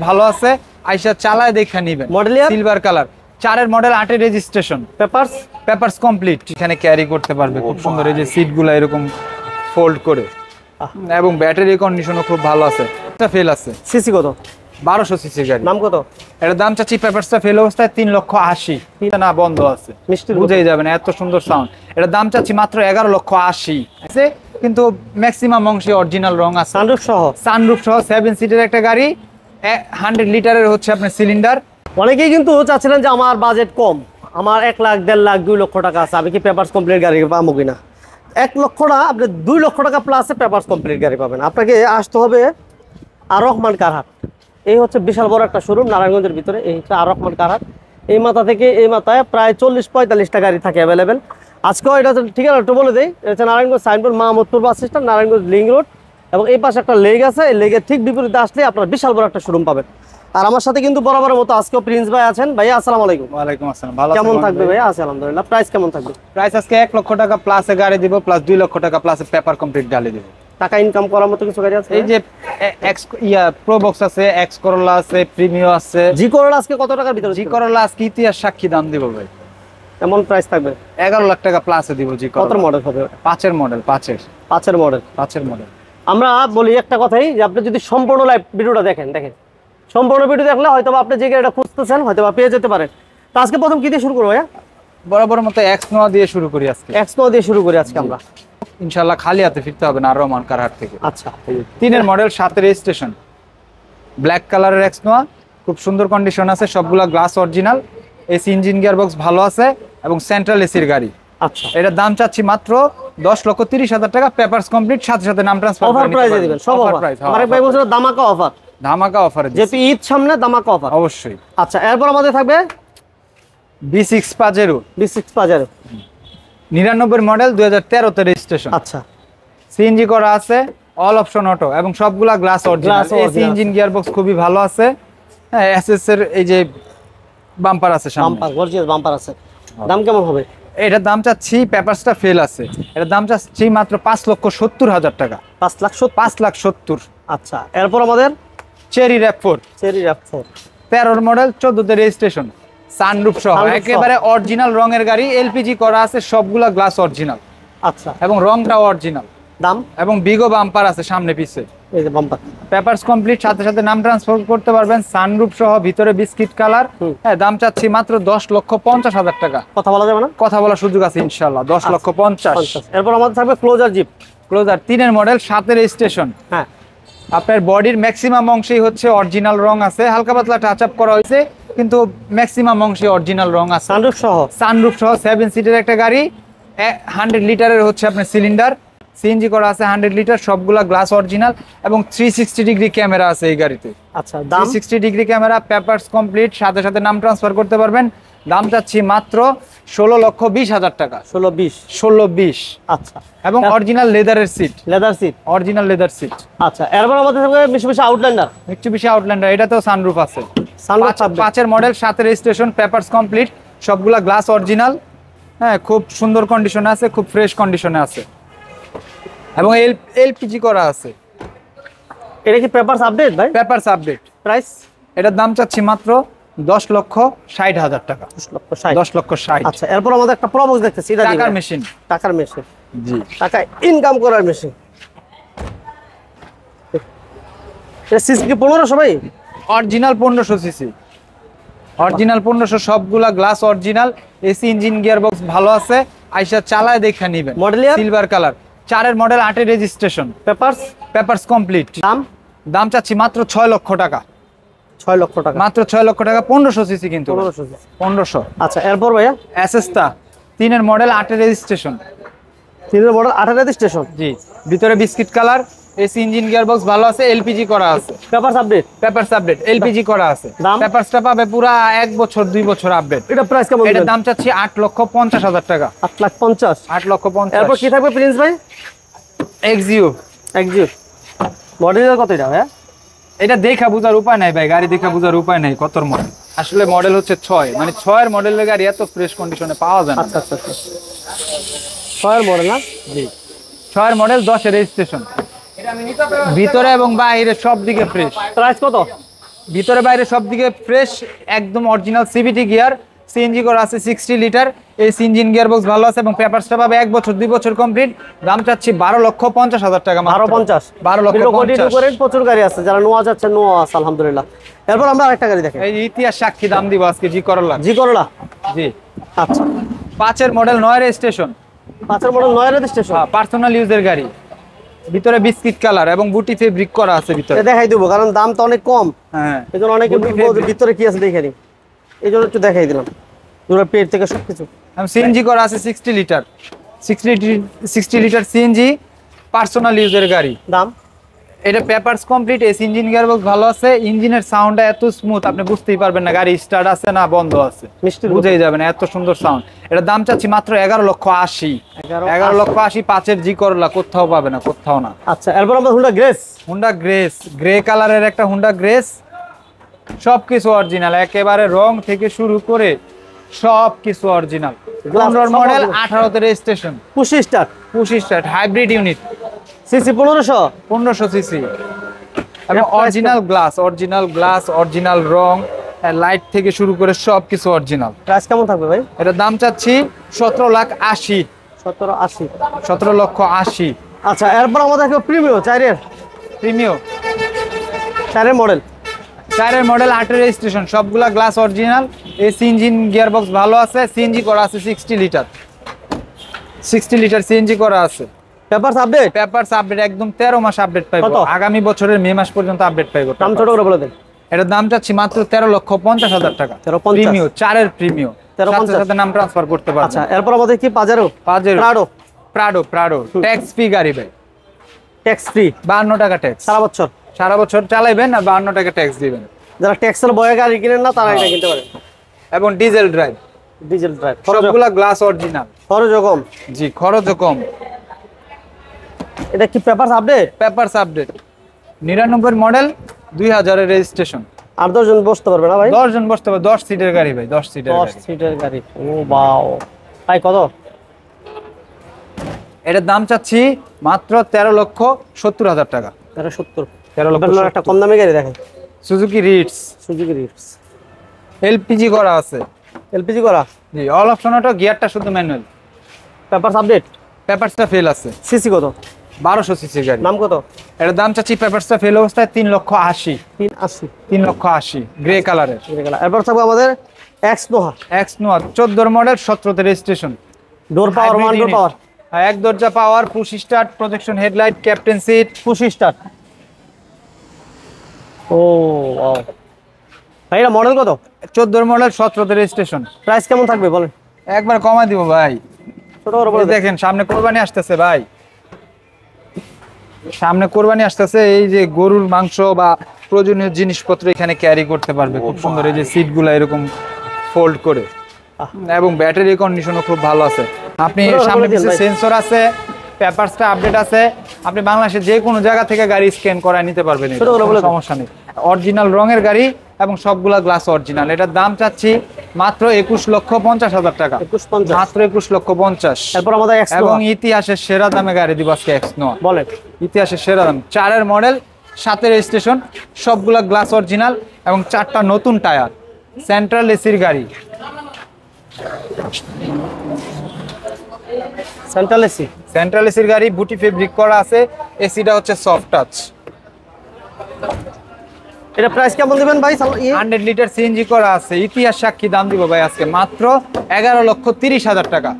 ভালো আছে, আইসা চালায় দেখে নিবেন। Model silver colour, 4 model, 8 registration, papers complete. এখানে ক্যারি করতে পারবে খুব সুন্দর। এই যে সিটগুলো এরকম ফোল্ড করে, এবং ব্যাটারি কন্ডিশনও খুব ভালো আছে। এটা ফেল আছে। সিসি কত? 1200 সিসি গাড়ি। নাম কত? এটার দাম চাচ্ছি পেপারসটা ফেল অবস্থায় 3,80,000। না, বন্ধ আছে, বুঝেই যাবে না, এত সুন্দর সাউন্ড। এটার দাম চাচ্ছি মাত্র 11,80,000 আছে, কিন্তু ম্যাক্সিমাম অংশে অরিজিনাল রং আছে। সানরুফ সহ 7 সিটের একটা গাড়ি, 100 লিটারের হচ্ছে আপনার সিলিন্ডার। অনেকেই কিন্তু চাচ্ছিলেন যে আমার বাজেট কম, আমার 1 লাখ, 1.5 লাখ, 2 লক্ষ টাকা আছে, আমি কি পেপারস কমপ্লিট গাড়ি পাবো কিনা? 1 লক্ষ না, আপনি 2 লক্ষ টাকা প্লাসে পেপারস কমপ্লিট গাড়ি পাবেন। আপনাকে আসতে হবে আর রহমান কারহাট। এই হচ্ছে বিশাল বড় একটা শোরুম নারায়ণগঞ্জের ভিতরে। এই হচ্ছে আর রহমান কারহাট। এই মাথা থেকে এই মাথায় প্রায় 40-45টা গাড়ি থাকে অ্যাভেলেবেল। আজকেও এটা ঠিকানা একটু বলে দেই, এটা হচ্ছে Narayanganj signboard, Mahmudpur bus stand, Narayanganj link road, এবং এই পাশে একটা লেগ আছে। এই লেগের ঠিক বিপরীতে আসলে আপনার বিশাল বড় একটা শোরুম পাবেন। আর আমার সাথে কিন্তু বরাবরের মতো আজকেও প্রিন্স ভাই আছেন। ভাইয়া আসসালামু আলাইকুম। ওয়ালাইকুম আসসালাম। ভালো কেমন থাকবে ভাইয়া? আছে আলহামদুলিল্লাহ। প্রাইস কেমন থাকবে? প্রাইস আজকে 1 লক্ষ টাকা প্লাসে গাড়ি দিব, প্লাস 2 লক্ষ টাকা প্লাসে পেপার কমপ্লিট গাড়ি দিব। টাকা ইনকাম করার মতো কিছু গাড়ি আছে? এই যে প্রোবক্স আছে, এক্স করোলা আছে, প্রিমিও আছে। জি করোলা আজকে কত টাকার ভিতরে? জি করোলা আজকে ইতিহাস সাক্ষী দাম দিব ভাই। কেমন প্রাইস থাকবে? 11 লাখ টাকা প্লাসে দিব জি করোলা। কত মডেল হবে? 5 মডেল। 5 মডেল। আমরা বলি একটা কথাই, যে আপনি যদি সম্পূর্ণ লাইভ ভিডিওটা দেখেন, সম্পূর্ণ ভিডিও দেখলে হয়তো আপনি যে গাড়িটা খুঁজতেছেন হয়তো পেয়ে যেতে পারেন। তো আজকে প্রথম কি দিয়ে শুরু করবো ভাইয়া? বরাবর মতো এক্স নোয়া দিয়ে শুরু করি আজকে। এক্স নোয়া দিয়ে শুরু করি আজকে আমরা। ইনশাআল্লাহ খালি হাতে ফিরতে হবে না আর রহমান কারহাট থেকে। আচ্ছা, 3 মডেল, 7 রেজিস্ট্রেশন, ব্ল্যাক কালারের এক্স নোয়া, খুব সুন্দর কন্ডিশন আছে, সবগুলা glass original, AC engine gear box ভালো আছে, এবং সেন্ট্রাল এসির গাড়ি। আচ্ছা, এটার দাম চাচ্ছি মাত্র 10,30,000 টাকা, পেপারস কমপ্লিট, সাথে সাথে নাম ট্রান্সফার। অফার প্রাইসে দিবেন, সব অফার প্রাইস। আমার ভাই বলছিল ধামাকা অফার। ধামাকা অফার, যেহেতু ঈদ সামনে, ধামাকা অফার অবশ্যই। আচ্ছা, এরপর আমাদের থাকবে B6 পাজেরো। 99 মডেল, 2013 তে রেজিস্ট্রেশন। আচ্ছা, সিএনজি করা আছে, অল অপশন অটো, এবং সবগুলা glass original. AC engine gear box খুবই ভালো আছে। হ্যাঁ, এসএস এর এই যে বাম্পার আছে সামনে, বাম্পার, গর্জিয়াস বাম্পার আছে। দাম কেমন হবে? এটার দাম চাচ্ছি, পেপারসটা ফেল আছে, এটার দাম চাচ্ছি মাত্র 5,70,000 টাকা। 5,70,000। আচ্ছা, এরপর আমাদের চেরি র‍্যাপ4। 13 মডেল, 14 তে রেজিস্ট্রেশন, সানরুফ সহ, একেবারে অরিজিনাল রঙের গাড়ি, এলপিজি করা আছে, সবগুলা গ্লাস অরিজিনাল। আচ্ছা, এবং রংটাও অরিজিনাল। দাম? এবং বিগো বাম্পার আছে সামনে পিছে, এই যে বাম্পার। পেপারস কমপ্লিট, সাথে সাথে নাম ট্রান্সফার করতে পারবেন, সানরুফ সহ, ভিতরে বিস্কিট কালার। হ্যাঁ, দাম চাচ্ছি মাত্র 10,50,000 টাকা। কথা বলা যাবে না? কথা বলার সুযোগ আছে ইনশাআল্লাহ। 10,50,000। এরপর আমাদের থাকবে ক্লোজার জিপ। 3 model, 7 registration. হ্যাঁ, আপনার বডির ম্যাক্সিমাম অংশেই হচ্ছে অরিজিনাল রং আছে, হালকা পাতলা টাচ আপ করা হয়েছে, কিন্তু ম্যাক্সিমাম অংশে অরিজিনাল রং আছে। সানরুফ সহ 7 সিটের একটা গাড়ি, 100 লিটারের হচ্ছে আপনার সিলিন্ডার, সিএনজি করা আছে, 100 লিটার, সবগুলা গ্লাস অরিজিনাল, এবং 360 ডিগ্রি ক্যামেরা আছে এই গাড়িতে। আচ্ছা, দাম? 360 ডিগ্রি ক্যামেরা, পেপারস কমপ্লিট, সাথে সাথে নাম ট্রান্সফার করতে পারবেন। দাম চাচ্ছি মাত্র 16,20,000 টাকা। 16,20। আচ্ছা, এবং অরিজিনাল লেদারের সিট, অরিজিনাল লেদার সিট। আচ্ছা, এরপর আমাদের থাকবে মিশুবিশি আউটল্যান্ডার, এটাতেও সানরুফ আছে। 5 মডেল, 7 রেজিস্ট্রেশন, পেপারস কমপ্লিট, সবগুলা গ্লাস অরিজিনাল। হ্যাঁ, খুব সুন্দর কন্ডিশনে আছে, খুব ফ্রেশ কন্ডিশনে আছে, এবং এলপিজি করা আছে। এটা কি পেপারস আপডেট ভাই? Papers update. প্রাইস? এটার দাম চাচ্ছি মাত্র 10,60,000 টাকা। 10,60,000। আচ্ছা, এরপর আমাদের একটা প্রবক্স দেখতেছি, এটা টাকার মেশিন। জি, টাকা ইনকাম করার মেশিন। এটা সিসি কি 1500 ভাই? অরিজিনাল 1500 সিসি, অরিজিনাল 1500, সবগুলা glass original, AC engine gear box ভালো আছে, আইসা চালায় দেখে নিবেন। Model silver colour, 4 model, 8 registration, papers complete. দাম চাচ্ছি মাত্র 6 লক্ষ টাকা। 6 লক্ষ টাকা, মাত্র 6 লক্ষ টাকা। 1500 সিসি কিন্তু, 1500। আচ্ছা, এরপর ভাইয়া এসএসটা 3 মডেল, 8 রেজিস্ট্রেশন। 3 model, 8 registration. জি, ভিতরে biscuit colour, AC engine gear box ভালো আছে, এলপিজি করা আছে, পেপারস আপডেট, এলপিজি করা আছে। পেপারসটা পাবে পুরা 1 বছর 2 বছর আপডেট। এটা প্রাইস কেমন? এটার দাম চাচ্ছি 8,50,000 টাকা। 8,50,000। 8,50,000। এরপর কি থাকবে প্রিন্স ভাই? এক্সিও। মডেল কত এটা ভাই? এটা দেখা বুঝার উপায় নাই ভাই, গাড়ি দেখা বুঝার উপায় নাই কতর মডেল। আসলে মডেল হচ্ছে 6, মানে 6 এর মডেলের গাড়ি এত ফ্রেশ কন্ডিশনে পাওয়া যায় না। আচ্ছা, 6 এর মডেল না? জি, 6 এর মডেল, 10 এর রেজিস্ট্রেশন, ভিতরে এবং বাইরে সব দিকে ফ্রেশ। প্রাইস কত? ভিতরে বাইরে সব দিকে ফ্রেশ, একদম অরিজিনাল সিভিটি গিয়ার, সিএনজি করা আছে 60 লিটার। এই ইঞ্জিন গিয়ার বক্স ভালো আছে এবং পেপারসটা পাবে 1 বছর 2 বছর কমপ্লিট। দাম চাচ্ছি 12,50,000 টাকা। 12,50,000 12,50,000। প্রচুর গাড়ি আছে, যারা নোয়া যাচ্ছে নোয়া আছে আলহামদুলিল্লাহ। এরপর আমরা আরেকটা গাড়ি দেখি, এই ইতিহাস সাক্ষী দাম দিব আজকে জি করলা। জি করলা, জি আচ্ছা 5 model 9 registration, 5 model 9 registration, personal ইউজের গাড়ি। ভিতরে বিস্কিট কালার এবং বুটি ফেব্রিক করা আছে ভিতরে। দেখাই দেবো কারণ দাম তো অনেক কম, হ্যাঁ এজন্য অনেকে ভিতরে কি আছে দেখে নি, এই জন্য একটু দেখাই দিলাম পুরো পেট থেকে সবকিছু। সিএনজি করা আছে 60 লিটার, 60 লিটার সিএনজি পার্সোনাল ইউজের গাড়ি। দাম এটা papers complete, AC engine gearbox ভালো আছে। ইঞ্জিনের সাউন্ডটা এত স্মুথ আপনি বুঝতেই পারবেন না গাড়ি স্টার্ট আছে না বন্ধ আছে, মিষ্টি বুঝেই যাবে না, এত সুন্দর সাউন্ড। এটা দাম চাচ্ছি মাত্র 11,80,000। 11,80,000 5 জি করলা, কোথাও পাবে না, কোথাও না। আচ্ছা এরপর আমরা Honda grace, Honda grace, grey কালারের একটা হুন্ডা গ্রেস, সবকিছু অরিজিনাল, একেবারে রং থেকে শুরু করে সবকিছু অরিজিনাল। 15 মডেল, 18 রেজিস্ট্রেশন, পুশি start, hybrid unit, CC 1500 CC এবং অরিজিনাল গ্লাস, অরিজিনাল রং, লাইট থেকে শুরু করে সবকিছু অরিজিনাল। প্রাইস কেমন থাকবে ভাই? এটা দাম চাচ্ছি 17,80,000। 17,80,000, 17,80,000। আচ্ছা এরপর আমাদের প্রিমিয়ম প্রিমিয়ম 4 মডেল, 4 8 রেজিস্ট্রেশন, সবগুলা glass original. AC engine gearbox ভালো আছে, সিএনজি করা আছে 60 লিটার, 60 লিটার সিএনজি করা আছে। পেপারস আপডেট, পেপারস আপডেট, একদম 13 মাস আপডেট পাইবো, কত? আগামী বছরের মে মাস পর্যন্ত আপডেট পাইবো। দাম ছোট করে বলে দেন। এটার দাম চাচ্ছি মাত্র 13,50,000 টাকা। 13,50,000 প্রিমিয়ম, 4 প্রিমিয়ম, 13,50,000 সাথে নাম ট্রান্সফার করতে পারবেন। আচ্ছা এরপর আমাদের কি পাজেরো, প্রাডো ট্যাক্স ফ্রি গাড়ি ভাই, ট্যাক্স ফ্রি, 52 টাকা ট্যাক্স, সারা বছর চালাইবেন আর 52 টাকা ট্যাক্স দিবেন। যারা ট্যাক্সের বয়ে গাড়ি কিনেন না তারা এটা কিনতে পারে। এবং ডিজেল ড্রাইভ, সবগুলা গ্লাস অরিজিনাল, খরচ কম। জি খরচও কম। এটা কি papers update? Papers update, 99 model, 2000 এর রেজিস্ট্রেশন। 8-10 জন বসতে পারবে না ভাই? 10 জন বসতে পারবে, 10 সিটের গাড়ি ভাই, 10 সিটের গাড়ি। ও বাও ভাই, কত? এটার দাম চাচ্ছি মাত্র 13,70,000 টাকা। 13,70,000। 13,70,000 একটা কম দামি গাড়ি দেখেন, সুজুকি রিটস, এলপিজি করা আছে, এলপিজি করা, জি অল অপশন অটো, গিয়ারটা শুধু ম্যানুয়াল। পেপারস আপডেট, পেপারসটা ফেল আছে। সিসি কত? 1200 সিসির গাড়ি। নাম কত? এটার দাম চাচ্ছি পেপারসটা ফেল অবস্থায় 3,80,000। 3,80,000 গ্রে কালারের। এরপর থাকবে আমাদের X Noah, 14 model, 17 registration. Door power, one door power, এক দরজা power, push start, projection headlight, captain seat, push start. ও ওয়াও ভাই, এটা মডেল কত? 14 মডেল, 17 রেজিস্ট্রেশন। প্রাইস কেমন থাকবে বলেন? একবার কমা দিব ভাই, ছোট করে বলে দেখেন সামনে কোরবানি আসতেছে ভাই, সামনে কোরবানি আসতেছে। এই যে গরুর মাংস বা প্রয়োজনীয় জিনিসপত্র এখানে ক্যারি করতে পারবে খুব সুন্দর। এই যে সিটগুলো এরকম ফোল্ড করে, এবং ব্যাটারি কন্ডিশনও খুব ভালো আছে। আপনি সামনে পিছনে সেন্সর আছে, পেপারসটা আপডেট আছে, আপনি বাংলাদেশের যে কোনো জায়গা থেকে গাড়ি স্ক্যান করায় নিতে পারবেন, সমস্যা নেই। অরিজিনাল রঙের গাড়ি এবং সবগুলা গ্লাস অরিজিনাল। এটার দাম চাচ্ছি মাত্র 21,50,000 টাকা, মাত্র 21,50,000। এরপর আমাদের এবং ইতিহাসের সেরা দামে গাড়ি দিব আজকে এক্স নোয়া। বলেন, ইতিহাসের সেরা দাম, 4 মডেল, 7 রেজিস্ট্রেশন, সবগুলা গ্লাস অরিজিনাল এবং 4টা নতুন টায়ার, সেন্ট্রাল এসির গাড়ি। সেন্ট্রাল এসির গাড়ি, বুটি ফেব্রিক করা আছে, এসিটা হচ্ছে সফট টাচ। এটা প্রাইস কেমন দিবেন ভাই? 100 লিটার সিএনজি করা আছে, ইতিহাস সাক্ষী দাম দিব ভাই আজকে মাত্র 11,30,000 টাকা।